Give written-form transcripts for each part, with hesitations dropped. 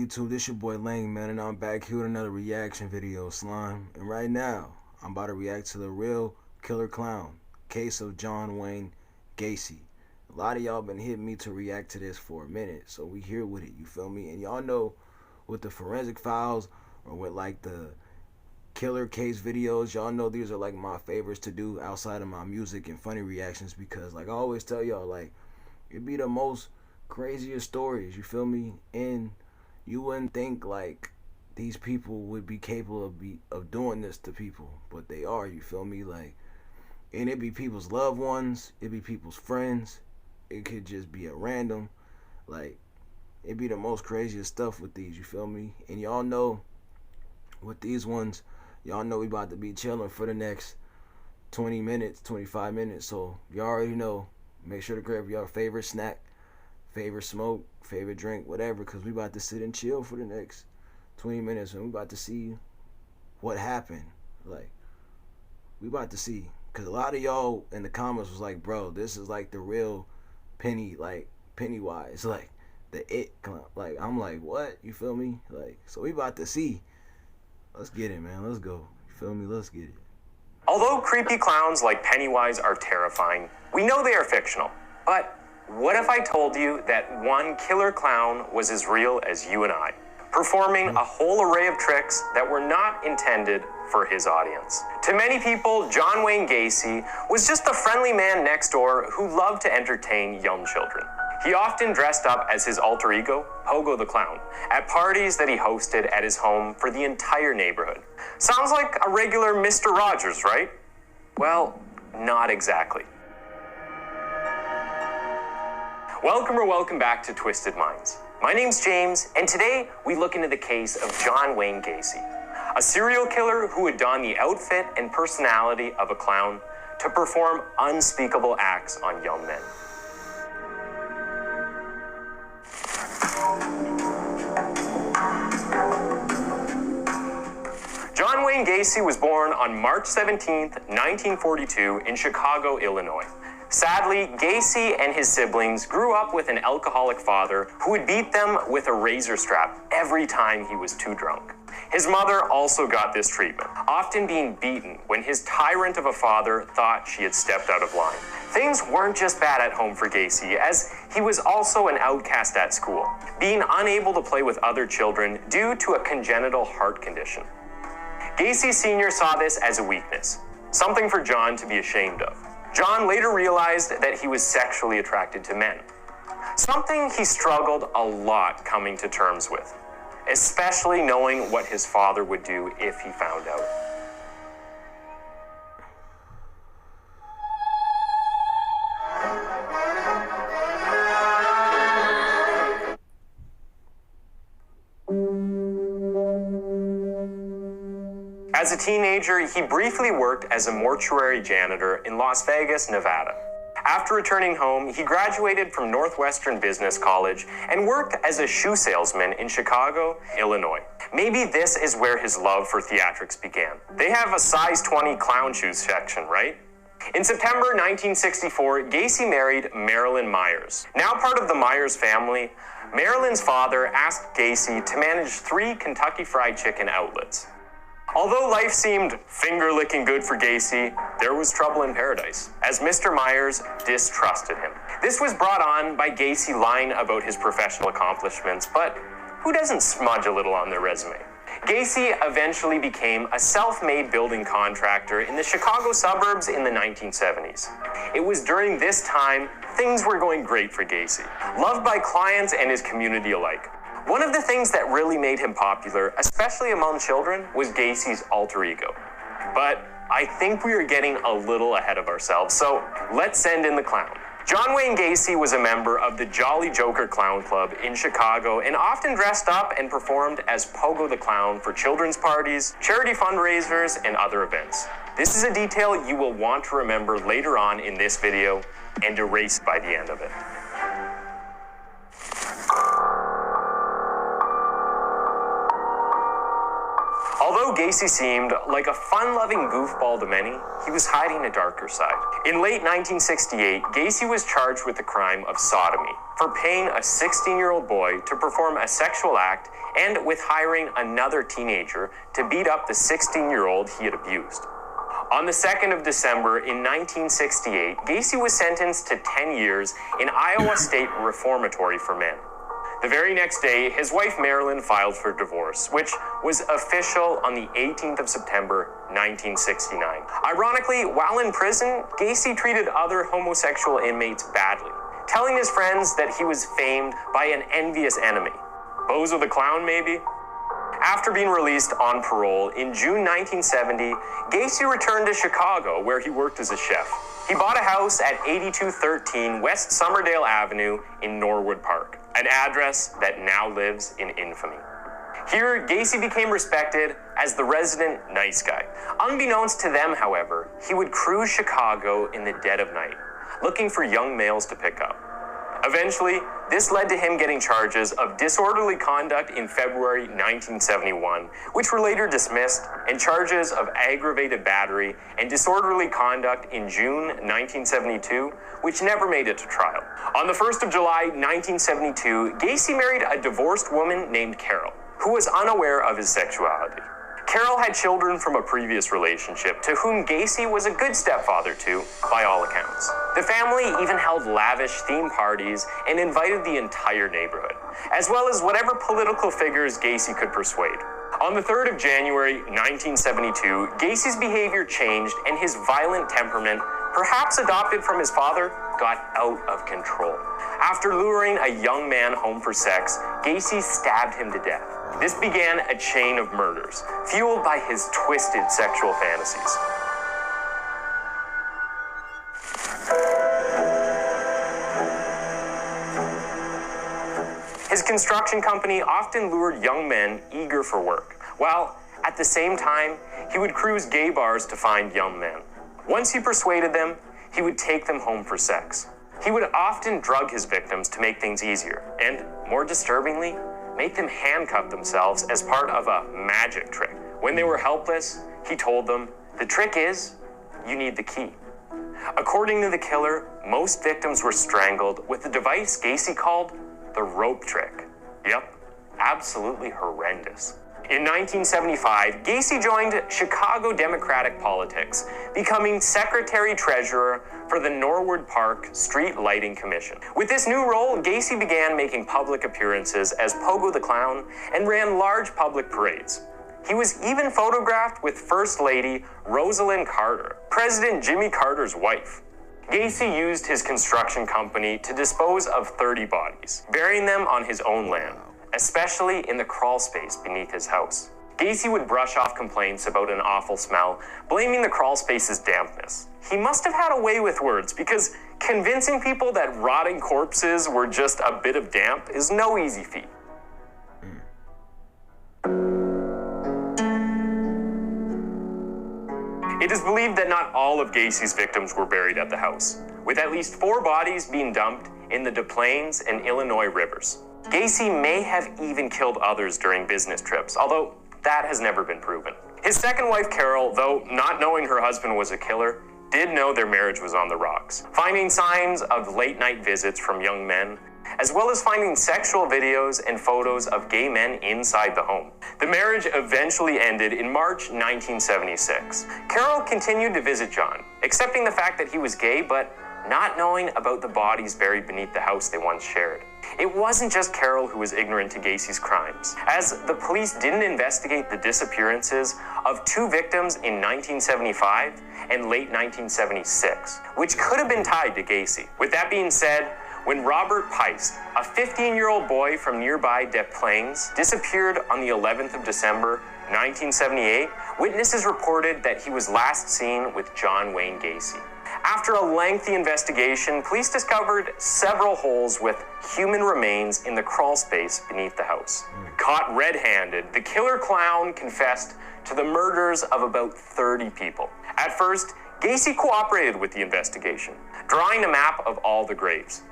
YouTube? This your boy Lang, man, and I'm back here with another reaction video, Slime. And right now, I'm about to react to the real killer clown, case of John Wayne Gacy. A lot of y'all been hitting me to react to this for a minute, so we here with it, you feel me? And y'all know with the forensic files or with like the killer case videos, y'all know these are like my favorites to do outside of my music and funny reactions, because like I always tell y'all, like it'd be the most craziest stories, you feel me? And you wouldn't think like these people would be capable of doing this to people, but they are, you feel me? Like, and it be people's loved ones, it be people's friends, it could just be a random, like it be the most craziest stuff with these, you feel me? And y'all know with these ones, y'all know we about to be chilling for the next 20 minutes, 25 minutes, so y'all already know, make sure to grab your favorite snack, favorite smoke, favorite drink, whatever, because we about to sit and chill for the next 20 minutes and we about to see what happened. Like, we about to see, because a lot of y'all in the comments was like, bro, this is like the real Pennywise, like the It clown. Like, I'm like, what? You feel me? Like, so we about to see. Let's get it, man. Let's go. You feel me? Let's get it. Although creepy clowns like Pennywise are terrifying, we know they are fictional. But what if I told you that one killer clown was as real as you and I, performing a whole array of tricks that were not intended for his audience? To many people, John Wayne Gacy was just the friendly man next door who loved to entertain young children. He often dressed up as his alter ego, Pogo the Clown, at parties that he hosted at his home for the entire neighborhood. Sounds like a regular Mr. Rogers, right? Well, not exactly. Welcome back to Twisted Minds. My name's James, and today we look into the case of John Wayne Gacy, a serial killer who would don the outfit and personality of a clown to perform unspeakable acts on young men. John Wayne Gacy was born on March 17th, 1942 in Chicago, Illinois. Sadly, Gacy and his siblings grew up with an alcoholic father who would beat them with a razor strap every time he was too drunk. His mother also got this treatment, often being beaten when his tyrant of a father thought she had stepped out of line. Things weren't just bad at home for Gacy, as he was also an outcast at school, being unable to play with other children due to a congenital heart condition. Gacy Sr. saw this as a weakness, something for John to be ashamed of. John later realized that he was sexually attracted to men, something he struggled a lot coming to terms with, especially knowing what his father would do if he found out. As a teenager, he briefly worked as a mortuary janitor in Las Vegas, Nevada. After returning home, he graduated from Northwestern Business College and worked as a shoe salesman in Chicago, Illinois. Maybe this is where his love for theatrics began. They have a size 20 clown shoes section, right? In September 1964, Gacy married Marilyn Myers. Now part of the Myers family, Marilyn's father asked Gacy to manage 3 Kentucky Fried Chicken outlets. Although life seemed finger-licking good for Gacy, there was trouble in paradise, as Mr. Myers distrusted him. This was brought on by Gacy lying about his professional accomplishments, but who doesn't smudge a little on their resume? Gacy eventually became a self-made building contractor in the Chicago suburbs in the 1970s. It was during this time things were going great for Gacy, loved by clients and his community alike. One of the things that really made him popular, especially among children, was Gacy's alter ego. But I think we are getting a little ahead of ourselves, so let's send in the clown. John Wayne Gacy was a member of the Jolly Joker Clown Club in Chicago and often dressed up and performed as Pogo the Clown for children's parties, charity fundraisers, and other events. This is a detail you will want to remember later on in this video and erase by the end of it. Although Gacy seemed like a fun-loving goofball to many, he was hiding a darker side. In late 1968, Gacy was charged with the crime of sodomy for paying a 16-year-old boy to perform a sexual act and with hiring another teenager to beat up the 16-year-old he had abused. On the 2nd of December in 1968, Gacy was sentenced to 10 years in Iowa State Reformatory for Men. The very next day, his wife Marilyn filed for divorce, which was official on the 18th of September, 1969. Ironically, while in prison, Gacy treated other homosexual inmates badly, telling his friends that he was famed by an envious enemy. Bozo the Clown, maybe? After being released on parole in June 1970, Gacy returned to Chicago, where he worked as a chef. He bought a house at 8213 West Somerdale Avenue in Norwood Park, an address that now lives in infamy. Here, Gacy became respected as the resident nice guy. Unbeknownst to them, however, he would cruise Chicago in the dead of night, looking for young males to pick up. Eventually, this led to him getting charges of disorderly conduct in February 1971, which were later dismissed, and charges of aggravated battery and disorderly conduct in June 1972, which never made it to trial. On the 1st of July 1972, Gacy married a divorced woman named Carol, who was unaware of his sexuality. Carol had children from a previous relationship to whom Gacy was a good stepfather to, by all accounts. The family even held lavish theme parties and invited the entire neighborhood, as well as whatever political figures Gacy could persuade. On the 3rd of January 1972, Gacy's behavior changed and his violent temperament, perhaps adopted from his father, got out of control. After luring a young man home for sex, Gacy stabbed him to death. This began a chain of murders, fueled by his twisted sexual fantasies. His construction company often lured young men eager for work, while at the same time, he would cruise gay bars to find young men. Once he persuaded them, he would take them home for sex. He would often drug his victims to make things easier, and, more disturbingly, make them handcuff themselves as part of a magic trick. When they were helpless, he told them, "The trick is, you need the key." According to the killer, most victims were strangled with a device Gacy called the rope trick. Yep, absolutely horrendous. In 1975, Gacy joined Chicago Democratic politics, becoming secretary-treasurer for the Norwood Park Street Lighting Commission. With this new role, Gacy began making public appearances as Pogo the Clown and ran large public parades. He was even photographed with First Lady Rosalind Carter, President Jimmy Carter's wife. Gacy used his construction company to dispose of 30 bodies, burying them on his own land, especially in the crawl space beneath his house. Gacy would brush off complaints about an awful smell, blaming the crawl space's dampness. He must have had a way with words, because convincing people that rotting corpses were just a bit of damp is no easy feat. It is believed that not all of Gacy's victims were buried at the house, with at least 4 bodies being dumped in the Des Plaines and Illinois rivers. Gacy may have even killed others during business trips, although that has never been proven. His second wife, Carol, though not knowing her husband was a killer, did know their marriage was on the rocks, finding signs of late-night visits from young men, as well as finding sexual videos and photos of gay men inside the home. The marriage eventually ended in March 1976. Carol continued to visit John, accepting the fact that he was gay, but not knowing about the bodies buried beneath the house they once shared. It wasn't just Carol who was ignorant to Gacy's crimes, as the police didn't investigate the disappearances of 2 victims in 1975 and late 1976, which could have been tied to Gacy. With that being said, when Robert Peist, a 15-year-old boy from nearby Des Plaines, disappeared on the 11th of December, 1978, witnesses reported that he was last seen with John Wayne Gacy. After a lengthy investigation, police discovered several holes with human remains in the crawl space beneath the house. Caught red-handed, the killer clown confessed to the murders of about 30 people. At first, Gacy cooperated with the investigation, drawing a map of all the graves.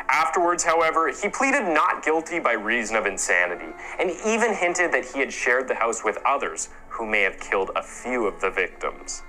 Afterwards, however, he pleaded not guilty by reason of insanity, and even hinted that he had shared the house with others who may have killed a few of the victims.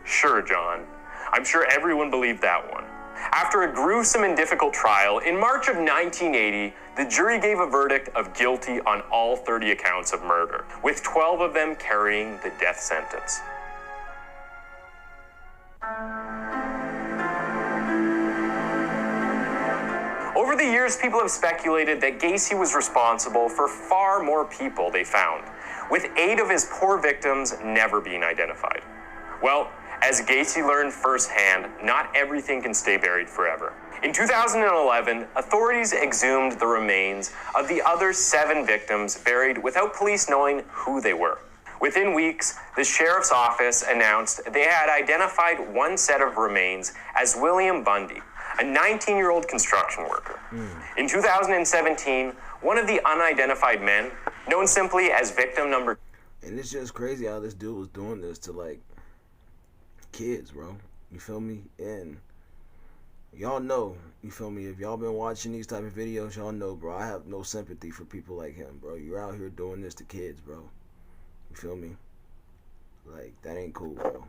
Sure, John. I'm sure everyone believed that one. After a gruesome and difficult trial, in March of 1980, the jury gave a verdict of guilty on all 30 accounts of murder, with 12 of them carrying the death sentence. Over the years, people have speculated that Gacy was responsible for far more people they found, with 8 of his poor victims never being identified. Well, as Gacy learned firsthand, not everything can stay buried forever. In 2011, authorities exhumed the remains of the other 7 victims buried without police knowing who they were. Within weeks, the sheriff's office announced they had identified one set of remains as William Bundy, a 19-year-old construction worker. In 2017, one of the unidentified men, known simply as victim number... And it's just crazy how this dude was doing this to, like, kids, bro. You feel me? And y'all know, you feel me? If y'all been watching these type of videos, y'all know, bro, I have no sympathy for people like him, bro. You're out here doing this to kids, bro. You feel me? Like, that ain't cool, bro.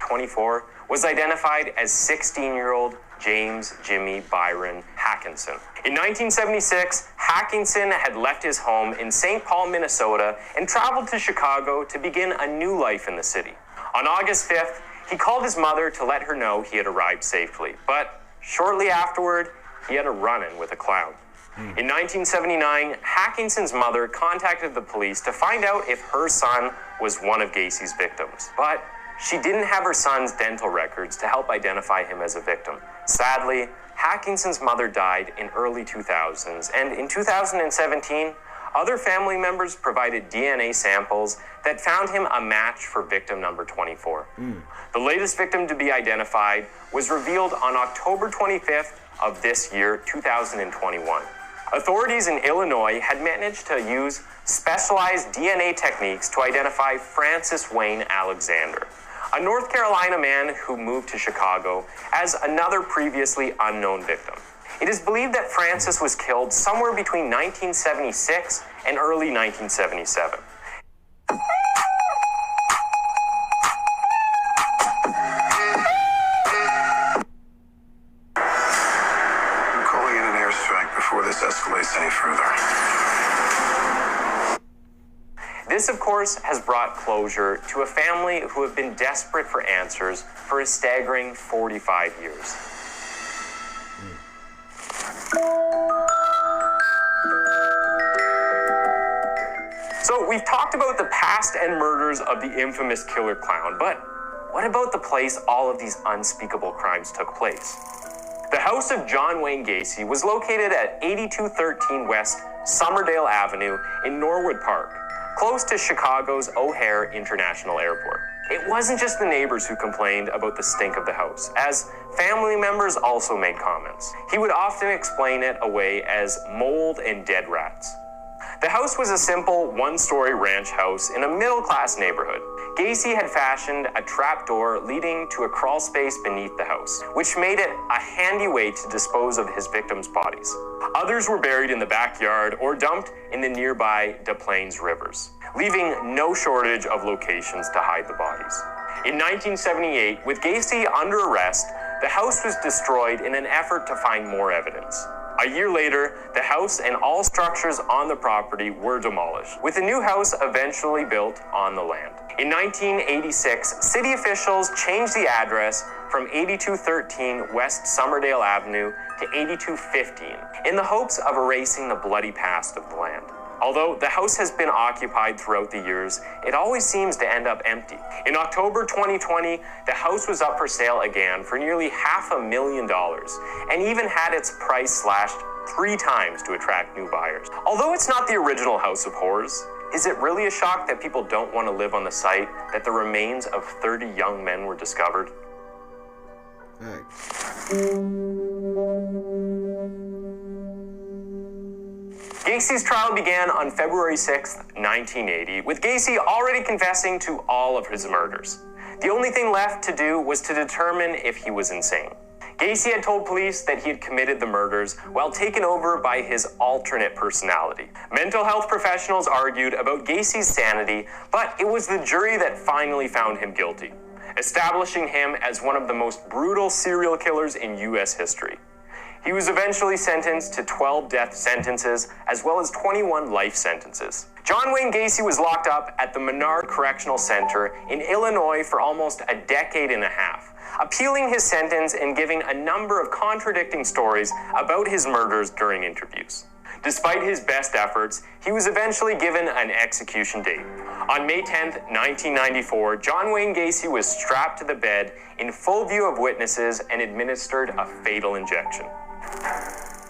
24, was identified as 16-year-old James Jimmy Byron Hackinson. In 1976, Hackinson had left his home in St. Paul, Minnesota, and traveled to Chicago to begin a new life in the city. On August 5th, he called his mother to let her know he had arrived safely, but shortly afterward, he had a run-in with a clown. In 1979, Hackinson's mother contacted the police to find out if her son was one of Gacy's victims, but she didn't have her son's dental records to help identify him as a victim. Sadly, Hackinson's mother died in early 2000s, and in 2017, other family members provided DNA samples that found him a match for victim number 24. The latest victim to be identified was revealed on October 25th of this year, 2021. Authorities in Illinois had managed to use specialized DNA techniques to identify Francis Wayne Alexander, a North Carolina man who moved to Chicago as another previously unknown victim. It is believed that Francis was killed somewhere between 1976 and early 1977. I'm calling in an airstrike before this escalates any further. This, of course, has brought closure to a family who have been desperate for answers for a staggering 45 years. So we've talked about the past and murders of the infamous killer clown, but what about the place all of these unspeakable crimes took place? The house of John Wayne Gacy was located at 8213 West Somerdale Avenue in Norwood Park, close to Chicago's O'Hare International Airport. It wasn't just the neighbors who complained about the stink of the house, as family members also made comments. He would often explain it away as mold and dead rats. The house was a simple one-story ranch house in a middle-class neighborhood. Gacy had fashioned a trapdoor leading to a crawl space beneath the house, which made it a handy way to dispose of his victims' bodies. Others were buried in the backyard or dumped in the nearby Des Plaines rivers, leaving no shortage of locations to hide the bodies. In 1978, with Gacy under arrest, the house was destroyed in an effort to find more evidence. A year later, the house and all structures on the property were demolished, with a new house eventually built on the land. In 1986, city officials changed the address from 8213 West Somerdale Avenue to 8215 in the hopes of erasing the bloody past of the land. Although the house has been occupied throughout the years, it always seems to end up empty. In October 2020, the house was up for sale again for nearly $500,000 and even had its price slashed 3 times to attract new buyers. Although it's not the original House of Horrors, is it really a shock that people don't want to live on the site that the remains of 30 young men were discovered? Gacy's trial began on February 6, 1980, with Gacy already confessing to all of his murders. The only thing left to do was to determine if he was insane. Gacy had told police that he had committed the murders while taken over by his alternate personality. Mental health professionals argued about Gacy's sanity, but it was the jury that finally found him guilty, establishing him as one of the most brutal serial killers in U.S. history. He was eventually sentenced to 12 death sentences, as well as 21 life sentences. John Wayne Gacy was locked up at the Menard Correctional Center in Illinois for almost a decade and a half, appealing his sentence and giving a number of contradicting stories about his murders during interviews. Despite his best efforts, he was eventually given an execution date. On May 10, 1994, John Wayne Gacy was strapped to the bed in full view of witnesses and administered a fatal injection.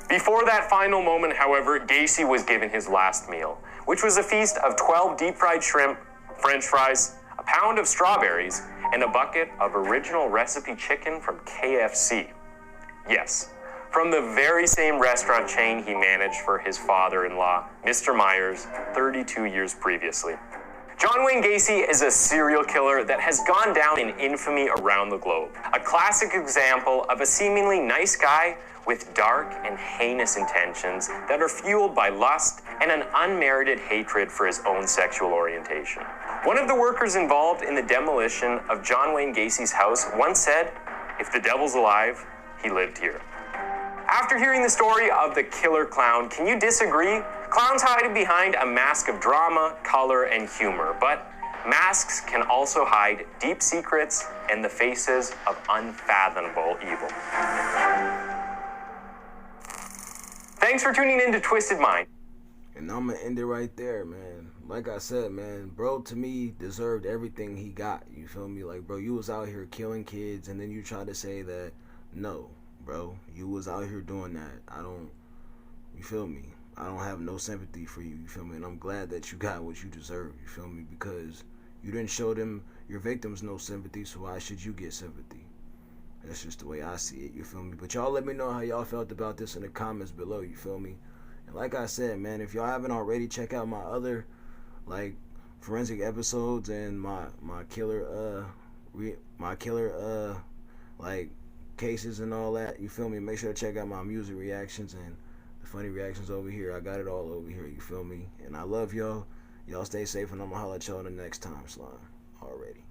Before that final moment, however, Gacy was given his last meal, which was a feast of 12 deep-fried shrimp, French fries, a pound of strawberries, and a bucket of original recipe chicken from KFC. Yes, from the very same restaurant chain he managed for his father-in-law, Mr. Myers, 32 years previously. John Wayne Gacy is a serial killer that has gone down in infamy around the globe. A classic example of a seemingly nice guy with dark and heinous intentions that are fueled by lust and an unmerited hatred for his own sexual orientation. One of the workers involved in the demolition of John Wayne Gacy's house once said, "If the devil's alive, he lived here." After hearing the story of the killer clown, can you disagree? Clowns hide behind a mask of drama, color, and humor, but masks can also hide deep secrets and the faces of unfathomable evil. Thanks for tuning in to Twisted Mind. And I'm gonna end it right there, man. Like I said, man, bro, to me, deserved everything he got. You feel me? Like, bro, you was out here killing kids, and then you try to say that, no, bro, you was out here doing that. You feel me? I don't have no sympathy for you, you feel me? And I'm glad that you got what you deserve, you feel me? Because you didn't show them, your victims, no sympathy, so why should you get sympathy? That's just the way I see it, you feel me? But y'all let me know how y'all felt about this in the comments below, you feel me? And like I said, man, if y'all haven't already, check out my other, like, forensic episodes and my killer, like, cases and all that, you feel me? Make sure to check out my music reactions and the funny reactions over here. I got it all over here, you feel me? And I love y'all. Y'all stay safe, and I'm gonna holler at y'all the next time, Slime. Already.